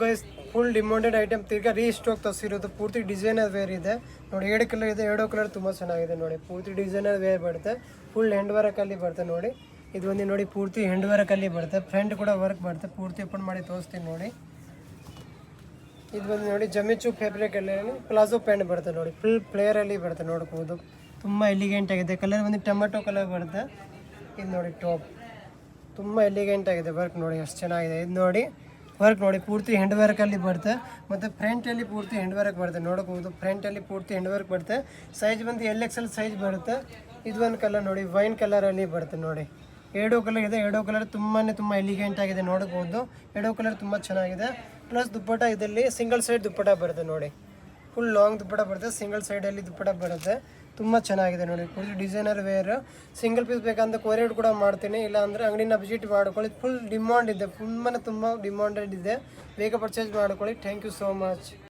Guys full demanded item ತಿರ್ಗಾ restock ತರಿಸಿರೋದು. ಪೂರ್ತಿ designer wear ಇದೆ ನೋಡಿ. 2 ಕಲರ್ ಇದೆ, 2 ಕಲರ್ ತುಂಬ ಚೆನ್ನಾಗಿದೆ ನೋಡಿ. ಪೂರ್ತಿ ಡಿಸೈನರ್ ವೇರ್ ಬರುತ್ತೆ, ಫುಲ್ ಹ್ಯಾಂಡ್ ವರ್ಕಲ್ಲಿ ಬರುತ್ತೆ ನೋಡಿ. ಇದು ಒಂದು ನೋಡಿ ಪೂರ್ತಿ ಹ್ಯಾಂಡ್ ವರ್ಕಲ್ಲಿ ಬರುತ್ತೆ, ಫ್ರಂಟ್ ಕೂಡ ವರ್ಕ್ ಬರುತ್ತೆ. ಪೂರ್ತಿ ಓಪನ್ ಮಾಡಿ ತೋರಿಸ್ತೀನಿ ನೋಡಿ. ಇದು ಬಂದು ನೋಡಿ ಜಮಿಚು ಫ್ಯಾಬ್ರಿಕಲ್ಲಿ ಪ್ಲಾಜೋ ಪ್ಯಾಂಟ್ ಬರುತ್ತೆ ನೋಡಿ. ಫುಲ್ ಪ್ಲೇಯರಲ್ಲಿ ಬರುತ್ತೆ ನೋಡ್ಬೋದು. ತುಂಬ ಎಲಿಗೆಂಟ್ ಆಗಿದೆ. ಕಲರ್ ಬಂದು ಟೊಮೆಟೊ ಕಲರ್ ಬರುತ್ತೆ. ಇದು ನೋಡಿ ಟಾಪ್ ತುಂಬ ಎಲಿಗೆಂಟ್ ಆಗಿದೆ. ವರ್ಕ್ ನೋಡಿ ಎಷ್ಟು ಚೆನ್ನಾಗಿದೆ. ಇದು ನೋಡಿ ವರ್ಕ್ ನೋಡಿ ಪೂರ್ತಿ ಹ್ಯಾಂಡ್ ವರ್ಕಲ್ಲಿ ಬರುತ್ತೆ, ಮತ್ತು ಫ್ರಂಟಲ್ಲಿ ಪೂರ್ತಿ ಹ್ಯಾಂಡ್ ವರ್ಕ್ ಬರುತ್ತೆ ನೋಡ್ಬೋದು. ಫ್ರಂಟಲ್ಲಿ ಪೂರ್ತಿ ಹ್ಯಾಂಡ್ ವರ್ಕ್ ಬರುತ್ತೆ. ಸೈಜ್ ಬಂದು LXL ಸೈಜ್ ಬರುತ್ತೆ. ಇದು ಒಂದು ಕಲರ್ ನೋಡಿ ವೈನ್ ಕಲರಲ್ಲಿ ಬರುತ್ತೆ ನೋಡಿ. 2 ಕಲರ್ ಇದೆ, 2 ಕಲರ್ ತುಂಬ ಎಲಿಗೆಂಟ್ ಆಗಿದೆ ನೋಡ್ಬೋದು. 2 ಕಲರ್ ತುಂಬ ಚೆನ್ನಾಗಿದೆ. ಪ್ಲಸ್ ದುಪ್ಪಟ ಇದರಲ್ಲಿ ಸಿಂಗಲ್ ಸೈಡ್ ದುಪ್ಪಟ ಬರುತ್ತೆ ನೋಡಿ. ಫುಲ್ ಲಾಂಗ್ ದುಪ್ಪಟ ಬರುತ್ತೆ, ಸಿಂಗಲ್ ಸೈಡಲ್ಲಿ ದುಪ್ಪಟ ಬರುತ್ತೆ. ತುಂಬ ಚೆನ್ನಾಗಿದೆ ನೋಡಿ. Full designer wear. Single piece ಬೇಕಂತ ಕೊರಿಯರ್ ಕೂಡ ಮಾಡ್ತೀನಿ, ಇಲ್ಲ ಅಂದರೆ ಅಂಗಡಿನ ವಿಸಿಟ್ ಮಾಡ್ಕೊಳ್ಳಿ. ಫುಲ್ ಡಿಮಾಂಡ್ ಇದೆ, ತುಂಬ ಡಿಮಾಂಡೆಡ್ ಇದೆ. ಬೇಗ ಪರ್ಚೇಸ್ ಮಾಡ್ಕೊಳ್ಳಿ. Thank you so much.